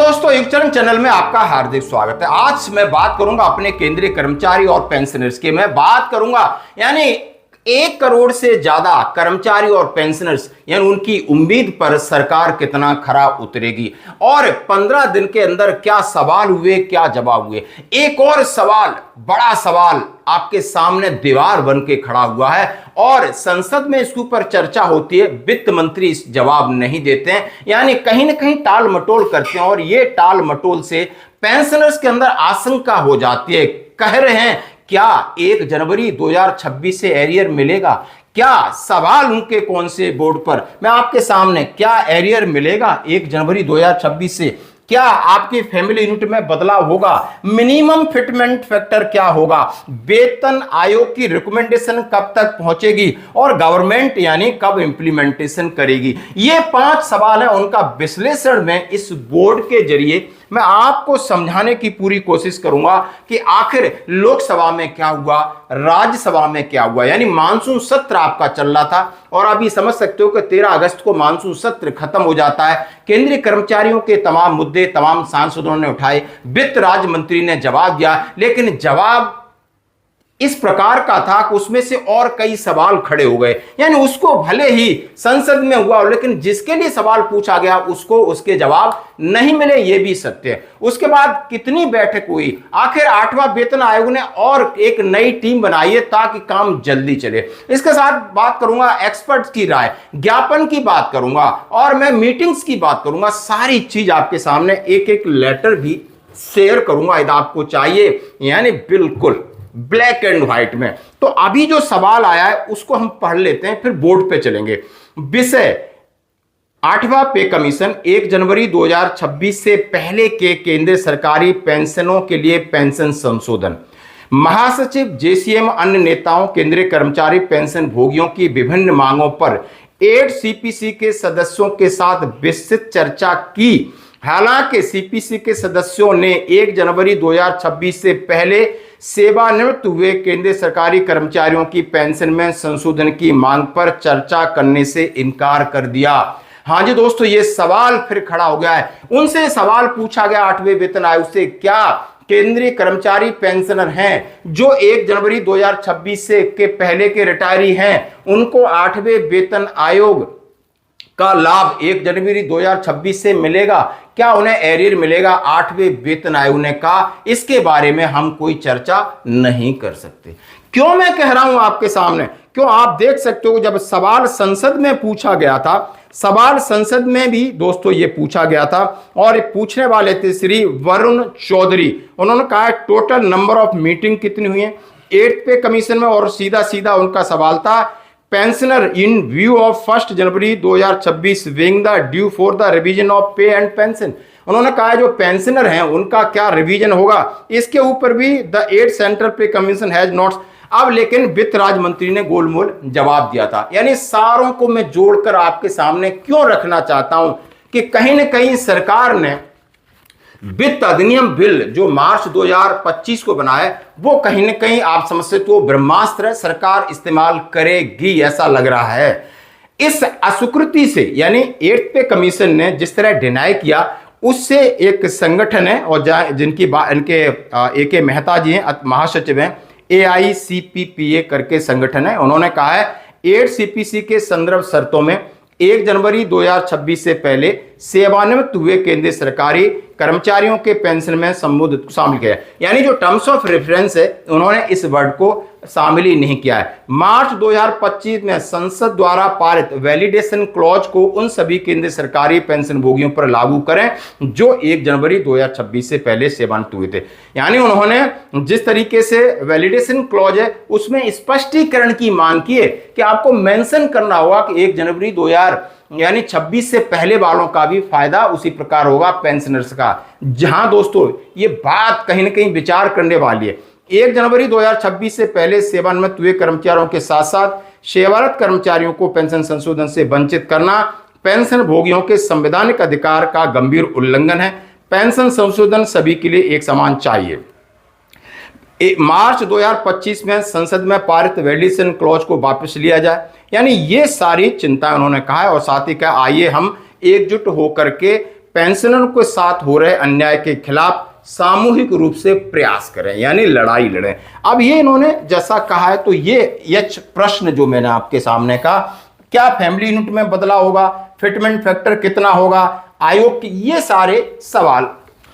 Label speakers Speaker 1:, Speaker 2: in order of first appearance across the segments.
Speaker 1: दोस्तों, युगचरण चैनल में आपका हार्दिक स्वागत है। आज मैं बात करूंगा अपने केंद्रीय कर्मचारी और पेंशनर्स की। मैं बात करूंगा यानी 1 करोड़ से ज्यादा कर्मचारी और पेंशनर्स यानी उनकी उम्मीद पर सरकार कितना खरा उतरेगी और 15 दिन के अंदर क्या सवाल हुए, क्या जवाब हुए। एक और सवाल, बड़ा सवाल आपके सामने दीवार बन के खड़ा हुआ है और संसद में इसके ऊपर चर्चा होती है। वित्त मंत्री इस जवाब नहीं देते हैं, यानी कहीं ना कहीं टाल मटोल करते हैं और ये टाल मटोल से पेंशनर्स के अंदर आशंका हो जाती है। कह रहे हैं क्या 1 जनवरी 2026 से एरियर मिलेगा? क्या सवाल उनके कौन से बोर्ड पर? मैं आपके सामने, क्या एरियर मिलेगा 1 जनवरी 2026 से? क्या आपकी फैमिली यूनिट में बदलाव होगा? मिनिमम फिटमेंट फैक्टर क्या होगा? वेतन आयोग की रिकमेंडेशन कब तक पहुंचेगी और गवर्नमेंट यानी कब इंप्लीमेंटेशन करेगी? ये 5 सवाल है, उनका विश्लेषण में इस बोर्ड के जरिए मैं आपको समझाने की पूरी कोशिश करूंगा कि आखिर लोकसभा में क्या हुआ, राज्यसभा में क्या हुआ। यानी मानसून सत्र आपका चल रहा था और अभी समझ सकते हो कि 13 अगस्त को मानसून सत्र खत्म हो जाता है। केंद्रीय कर्मचारियों के तमाम मुद्दे तमाम सांसदों ने उठाए, वित्त राज्य मंत्री ने जवाब दिया, लेकिन जवाब इस प्रकार का था कि उसमें से और कई सवाल खड़े हो गए। यानी उसको भले ही संसद में हुआ लेकिन जिसके लिए सवाल पूछा गया उसको उसके जवाब नहीं मिले, ये भी सत्य है। उसके बाद कितनी बैठक हुई, आखिर 8वां वेतन आयोग ने और एक नई टीम बनाई है ताकि काम जल्दी चले। इसके साथ बात करूंगा एक्सपर्ट्स की राय, ज्ञापन की बात करूंगा और मैं मीटिंग्स की बात करूंगा। सारी चीज आपके सामने एक एक लेटर भी शेयर करूंगा यदि आपको चाहिए, यानी बिल्कुल ब्लैक एंड व्हाइट में। तो अभी जो सवाल आया है उसको हम पढ़ लेते हैं, फिर बोर्ड पे चलेंगे। विषय 8वां पे कमीशन 1 जनवरी 2026 से पहले के केंद्रीय सरकारी पेंशनों के लिए पेंशन संशोधन। महासचिव जेसीएम अन्य नेताओं केंद्रीय कर्मचारी पेंशन भोगियों की विभिन्न मांगों पर 8 सीपीसी के सदस्यों के साथ विस्तृत चर्चा की। हालांकि सीपीसी के सदस्यों ने 1 जनवरी 2026 से पहले सेवानिवृत्त हुए केंद्रीय सरकारी कर्मचारियों की पेंशन में संशोधन की मांग पर चर्चा करने से इनकार कर दिया। हाँ जी दोस्तों, ये सवाल फिर खड़ा हो गया है। उनसे सवाल पूछा गया 8वें वेतन आयोग से, क्या केंद्रीय कर्मचारी पेंशनर हैं जो 1 जनवरी 2026 से के पहले के रिटायरी हैं, उनको 8वें वेतन आयोग का लाभ 1 जनवरी 2026 से मिलेगा? क्या उन्हें एरियर मिलेगा? 8वें वेतन आयोग ने कहा इसके बारे में हम कोई चर्चा नहीं कर सकते। क्यों मैं कह रहा हूं आपके सामने? क्यों आप देख सकते हो जब सवाल संसद में पूछा गया था, सवाल संसद में भी दोस्तों ये पूछा गया था और पूछने वाले थे श्री वरुण चौधरी। उन्होंने कहा टोटल नंबर ऑफ मीटिंग कितनी हुई है 8th पे कमीशन में, और सीधा सीधा उनका सवाल था pensioner in view of 1 January 2026 wing the due for the revision of पे एंड पेंशन। उन्होंने कहा जो पेंशनर हैं उनका क्या रिवीजन होगा, इसके ऊपर भी द 8 सेंट्रल पे कमीशन हैज नोट्स। अब लेकिन वित्त राज्य मंत्री ने गोलमोल जवाब दिया था। यानी सारों को मैं जोड़कर आपके सामने क्यों रखना चाहता हूं कि कहीं ना कहीं सरकार ने वित्त अधिनियम बिल जो मार्च 2025 को बनाया वो कहीं ना कहीं आप समझ सकते हो ब्रह्मास्त्र है, सरकार इस्तेमाल करेगी ऐसा लग रहा है। इस अस्वीकृति से यानी 8th पे कमीशन ने जिस तरह डिनाई किया उससे एक संगठन है और जिनकी इनके AK मेहता जी हैं, महासचिव हैं, AICPPA करके संगठन है। उन्होंने कहा है 8 सीपीसी के संदर्भ शर्तों में 1 जनवरी 2026 से पहले सेवानिवृत्त हुए केंद्रीय सरकारी कर्मचारियों के पेंशन में संबोधित शामिल किया। यानी जो टर्म्स ऑफ रेफरेंस है उन्होंने इस वर्ड को शामिल ही नहीं किया है। मार्च 2025 में संसद द्वारा पारित वैलिडेशन क्लॉज को उन सभी केंद्रीय सरकारी पेंशन भोगियों पर लागू करें जो 1 जनवरी 2026 से पहले सेवानिवृत्त हुए थे। यानी उन्होंने जिस तरीके से वैलिडेशन क्लॉज है उसमें स्पष्टीकरण की मांग की है कि आपको मेंशन करना होगा कि 1 जनवरी 2026 से पहले वालों का भी फायदा उसी प्रकार होगा पेंशनर्स का। जहां दोस्तों ये बात कहीं ना कहीं विचार करने वाली है। 1 जनवरी 2026 से पहले सेवानिवृत्त हुए कर्मचारियों के साथ साथ सेवारत कर्मचारियों को पेंशन संशोधन से वंचित करना पेंशन भोगियों के संवैधानिक अधिकार का गंभीर उल्लंघन है। पेंशन संशोधन सभी के लिए एक समान चाहिए। मार्च 2025 में संसद में पारित वैलिडेशन क्लॉज को वापस लिया जाए। यानी ये सारी चिंताएं उन्होंने कहा है और साथ ही कहा आइए हम एकजुट होकर के पेंशनर के साथ हो रहे अन्याय के खिलाफ सामूहिक रूप से प्रयास करें, यानी लड़ाई लड़ें। अब ये इन्होंने जैसा कहा है, तो ये प्रश्न जो मैंने आपके सामने कहा, क्या फैमिली यूनिट में बदलाव होगा, फिटमेंट फैक्टर कितना होगा, आयोग के ये सारे सवाल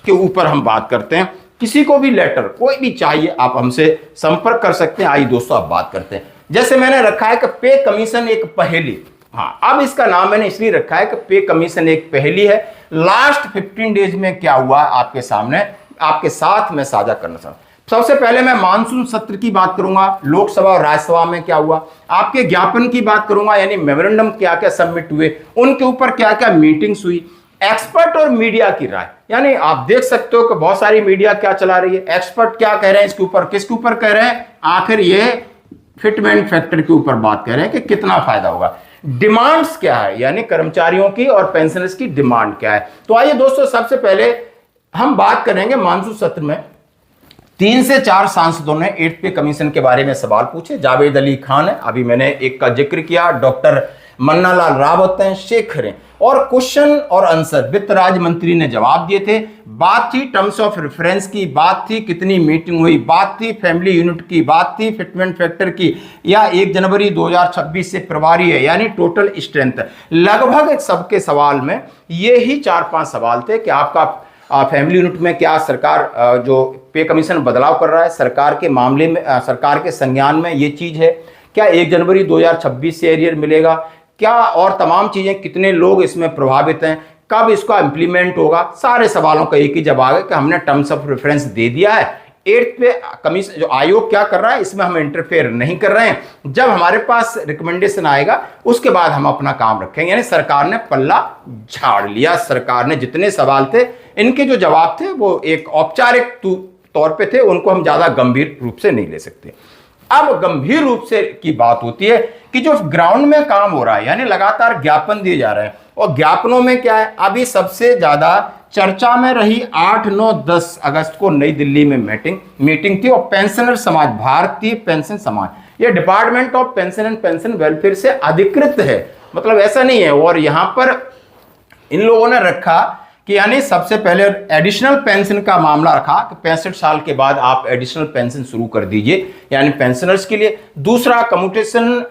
Speaker 1: के ऊपर हम बात करते हैं। किसी को भी लेटर कोई भी चाहिए आप हमसे संपर्क कर सकते हैं। आइए दोस्तों अब बात करते हैं। जैसे मैंने रखा है कि पे कमीशन एक पहेली, हाँ अब इसका नाम मैंने इसलिए रखा है कि पे कमीशन एक पहेली है। लास्ट 15 डेज में क्या हुआ आपके सामने, आपके साथ मैं साझा करना चाहूँ। सबसे पहले मैं मानसून सत्र की बात करूंगा, लोकसभा और राज्यसभा में क्या हुआ, आपके ज्ञापन की बात करूंगा, यानी मेमोरेंडम क्या क्या सबमिट हुए, उनके ऊपर क्या क्या मीटिंग्स हुई, एक्सपर्ट और मीडिया की राय, यानी आप देख सकते हो कि बहुत सारी मीडिया क्या चला रही है, एक्सपर्ट क्या कह रहे हैं इसके ऊपर, किसके ऊपर कह रहे हैं, आखिर ये फिटमेंट फैक्टर के ऊपर बात कर रहे हैं कि कितना फायदा होगा, डिमांड्स क्या है, यानी कर्मचारियों की और पेंशनर्स की डिमांड क्या है। तो आइए दोस्तों सबसे पहले हम बात करेंगे मानसून सत्र में 3 से 4 सांसदों ने 8th पे कमीशन के बारे में सवाल पूछे। जावेद अली खान है, अभी मैंने एक का जिक्र किया, डॉक्टर मन्नालाल रावत हैं, शेखर हैं, और क्वेश्चन और आंसर वित्त राज्य मंत्री ने जवाब दिए थे। बात थी टर्म्स ऑफ रेफरेंस की, बात थी कितनी मीटिंग हुई, बात थी फैमिली यूनिट की, बात थी फिटमेंट फैक्टर की, या 1 जनवरी 2026 से प्रभारी है, यानी टोटल स्ट्रेंथ। लगभग सबके सवाल में ये ही 4-5 सवाल थे कि आपका फैमिली यूनिट में क्या सरकार जो पे कमीशन बदलाव कर रहा है, सरकार के मामले में सरकार के संज्ञान में ये चीज है क्या, 1 जनवरी 2026 से एरियर मिलेगा क्या, और तमाम चीजें, कितने लोग इसमें प्रभावित हैं, कब इसका इंप्लीमेंट होगा। सारे सवालों का एक ही जवाब है कि हमने टर्म्स ऑफ रेफरेंस दे दिया है। 8th पे कमीशन जो आयोग क्या कर रहा है इसमें हम इंटरफेयर नहीं कर रहे हैं, जब हमारे पास रिकमेंडेशन आएगा उसके बाद हम अपना काम रखेंगे। यानी सरकार ने पल्ला झाड़ लिया, सरकार ने जितने सवाल थे इनके जो जवाब थे वो एक औपचारिक तौर पे थे, उनको हम ज्यादा गंभीर रूप से नहीं ले सकते। अब गंभीर रूप से की बात होती है कि जो ग्राउंड में काम हो रहा है, यानी लगातार ज्ञापन दिए जा रहे हैं, और ज्ञापनों में क्या है, अभी सबसे ज्यादा चर्चा में रही 8, 9, 10 अगस्त को नई दिल्ली में मीटिंग थी, और पेंशनर समाज, भारतीय पेंशन समाज, ये department of pension and pension welfare से अधिकृत है, मतलब ऐसा नहीं है। और यहां पर इन लोगों ने रखा कि यानी सबसे पहले एडिशनल पेंशन का मामला रखा कि 65 साल के बाद आप एडिशनल पेंशन शुरू कर दीजिए, यानी पेंशनर्स के लिए। दूसरा कम्यूटेशन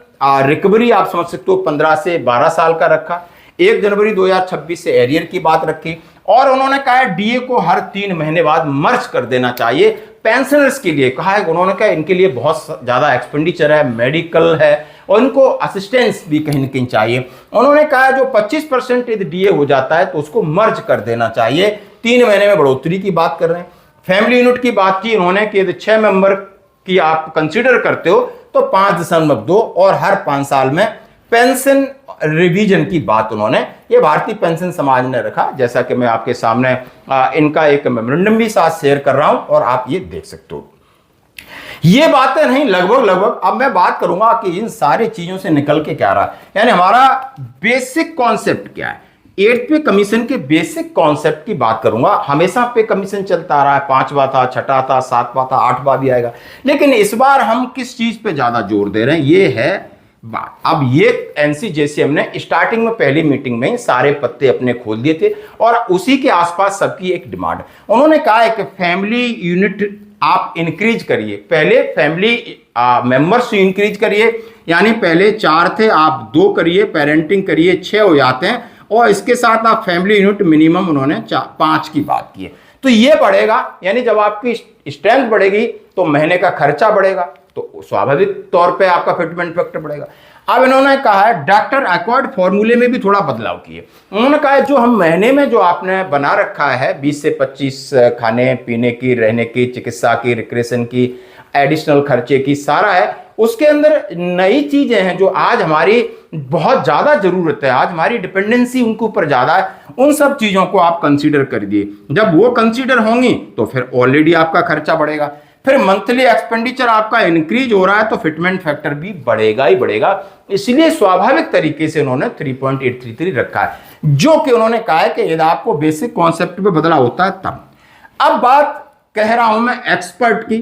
Speaker 1: रिकवरी आप समझ सकते हो 15 से 12 साल का रखा। 1 जनवरी 2026 से एरियर की बात रखी, और उन्होंने कहा डीए को हर 3 महीने बाद मर्ज कर देना चाहिए पेंशनर्स के लिए। कहा है उन्होंने, कहा इनके लिए बहुत ज्यादा एक्सपेंडिचर है, मेडिकल है, और इनको असिस्टेंस भी कहीं ना कहीं चाहिए। उन्होंने कहा जो 25% यदि डीए हो जाता है तो उसको मर्ज कर देना चाहिए। 3 महीने में बढ़ोतरी की बात कर रहे हैं। फैमिली यूनिट की बात की उन्होंने कि यदि 6 मेंबर की आप कंसीडर करते हो तो 5.2, और हर 5 साल में पेंशन रिवीजन की बात उन्होंने, ये भारतीय पेंशन समाज ने रखा, जैसा कि मैं आपके सामने इनका एक मेमोरेंडम भी साथ शेयर कर रहा हूं और आप ये देख सकते हो। ये बातें नहीं लगभग अब मैं बात करूंगा कि इन सारी चीजों से निकल के क्या रहा, यानी हमारा बेसिक कॉन्सेप्ट क्या है। 8th पे कमीशन के बेसिक कॉन्सेप्ट की बात करूंगा। हमेशा पे कमीशन चलता आ रहा है, 5वां था, 6ठा था, 7वां था, 8वां भी आएगा, लेकिन इस बार हम किस चीज पे ज्यादा जोर दे रहे हैं, ये है बात। अब ये एनसीजेसीएम ने स्टार्टिंग में पहली मीटिंग में सारे पत्ते अपने खोल दिए थे, और उसी के आसपास सबकी एक डिमांड, उन्होंने कहा है कि फैमिली यूनिट आप इंक्रीज करिए, पहले फैमिली मेंबर्स इंक्रीज करिए, यानी पहले 4 थे आप 2 करिए, पेरेंटिंग करिए 6 हो जाते हैं, और इसके साथ आप फैमिली यूनिट मिनिमम उन्होंने 5 की बात की है। तो ये बढ़ेगा, यानी जब आपकी स्ट्रेंथ बढ़ेगी तो महीने का खर्चा बढ़ेगा, तो स्वाभाविक तौर पे आपका फिटमेंट फैक्टर बढ़ेगा। अब इन्होंने कहा है डॉक्टर एक्वायर्ड फॉर्मूले में भी थोड़ा बदलाव किए। उन्होंने कहा है जो हम महीने में जो आपने बना रखा है 20 से 25 खाने पीने की, रहने की, चिकित्सा की, रिक्रेशन की, एडिशनल खर्चे की, सारा है, उसके अंदर नई चीजें हैं जो आज हमारी बहुत ज्यादा जरूरत है, आज हमारी डिपेंडेंसी उनके ऊपर ज्यादा है, उन सब चीजों को आप कंसीडर कर दिए। जब वो कंसीडर होंगी तो फिर ऑलरेडी आपका खर्चा बढ़ेगा, फिर मंथली एक्सपेंडिचर आपका इंक्रीज हो रहा है तो फिटमेंट फैक्टर भी बढ़ेगा ही बढ़ेगा। इसलिए स्वाभाविक तरीके से उन्होंने 3.833 रखा है, जो कि उन्होंने कहा है कि यदि आपको बेसिक कॉन्सेप्ट पे बदलाव होता है तब। अब बात कह रहा हूं मैं एक्सपर्ट की,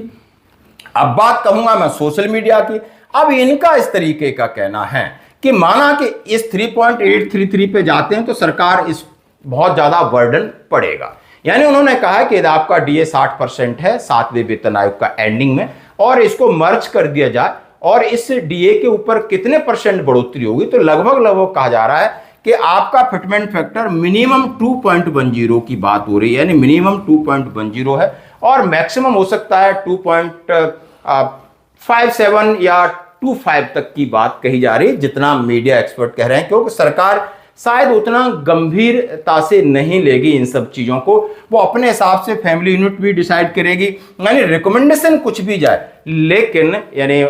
Speaker 1: अब बात कहूंगा मैं सोशल मीडिया की। अब इनका इस तरीके का कहना है कि माना कि इस 3.833 पे जाते हैं तो सरकार इस बहुत ज्यादा बर्डन पड़ेगा। यानी उन्होंने कहा कि यदि आपका डीए 60% है 7वें वेतन आयोग का एंडिंग में, और इसको मर्ज कर दिया जाए और इस डीए के ऊपर कितने % बढ़ोतरी होगी, तो लगभग कहा जा रहा है कि आपका फिटमेंट फैक्टर मिनिमम 2.10 की बात हो रही है, यानी मिनिमम 2.10 है और मैक्सिमम हो सकता है 2.57 या 25 तक की बात कही जा रही है, जितना मीडिया एक्सपर्ट कह रहे हैं, क्योंकि सरकार शायद उतना गंभीरता से नहीं लेगी इन सब चीजों को, वो अपने हिसाब से फैमिली यूनिट भी डिसाइड करेगी, यानी रिकमेंडेशन कुछ भी जाए, लेकिन यानी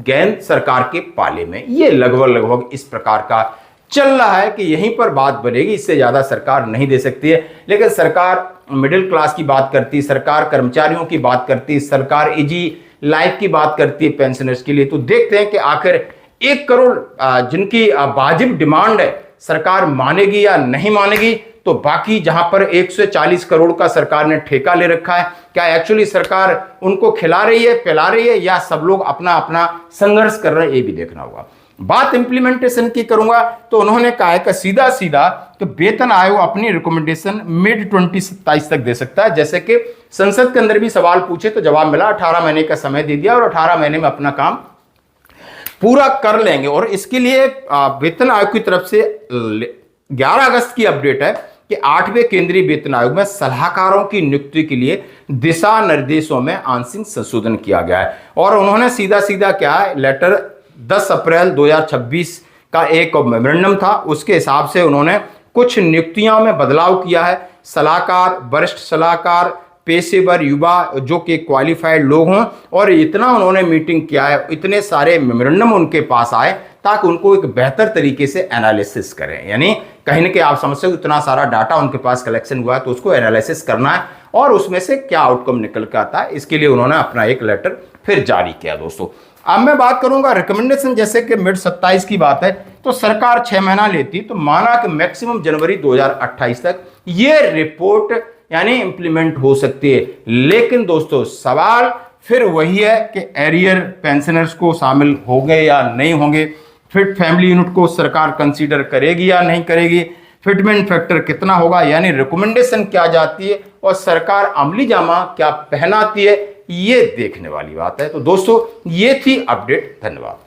Speaker 1: गेंद सरकार के पाले में। ये लगभग इस प्रकार का चल रहा है कि यहीं पर बात बनेगी, इससे ज्यादा सरकार नहीं दे सकती है। लेकिन सरकार मिडिल क्लास की बात करती, सरकार कर्मचारियों की बात करती, सरकार इजी लाइफ की बात करती है पेंशनर्स के लिए। तो देखते हैं कि आखिर 1 करोड़ जिनकी वाजिब डिमांड है सरकार मानेगी या नहीं मानेगी। तो बाकी जहां पर 140 करोड़ का सरकार ने ठेका ले रखा है, क्या एक्चुअली सरकार उनको खिला रही है, पिला रही है, या सब लोग अपना अपना संघर्ष कर रहे हैं, ये भी देखना होगा। बात इंप्लीमेंटेशन की करूंगा तो उन्होंने कहा है कि सीधा तो वेतन आयोग अपनी रिकमेंडेशन मिड 2027 तक दे सकता है। जैसे कि संसद के अंदर भी सवाल पूछे तो जवाब मिला, 18 महीने का समय दे दिया और 18 महीने में अपना काम पूरा कर लेंगे। और इसके लिए वेतन आयोग की तरफ से 11 अगस्त की अपडेट है कि 8वें केंद्रीय वेतन आयोग में सलाहकारों की नियुक्ति के लिए दिशा निर्देशों में आंशिक संशोधन किया गया है। और उन्होंने सीधा क्या है, लेटर 10 अप्रैल 2026 का एक मेमोरेंडम था, उसके हिसाब से उन्होंने कुछ नियुक्तियों में बदलाव किया है। सलाहकार, वरिष्ठ सलाहकार, पेशेवर, युवा जो कि क्वालिफाइड लोग हों, और इतना उन्होंने मीटिंग किया है, इतने सारे मेमोरेंडम उनके पास आए ताकि उनको एक बेहतर तरीके से एनालिसिस करें। यानी कहीं ना कहीं आप समझ सकते हो इतना सारा डाटा उनके पास कलेक्शन हुआ है, तो उसको एनालिसिस करना है और उसमें से क्या आउटकम निकल कर आता है, इसके लिए उन्होंने अपना एक लेटर फिर जारी किया। दोस्तों अब मैं बात करूंगा रिकमेंडेशन, जैसे कि मिड 27 की बात है तो सरकार 6 महीना लेती, तो माना कि मैक्सिमम जनवरी 2028 तक ये रिपोर्ट यानी इंप्लीमेंट हो सकती है। लेकिन दोस्तों सवाल फिर वही है कि एरियर पेंशनर्स को शामिल होंगे या नहीं होंगे, फिट फैमिली यूनिट को सरकार कंसीडर करेगी या नहीं करेगी, फिटमेंट फैक्टर कितना होगा, यानी रिकमेंडेशन क्या जाती है और सरकार अमली जामा क्या पहनाती है, ये देखने वाली बात है। तो दोस्तों ये थी अपडेट, धन्यवाद।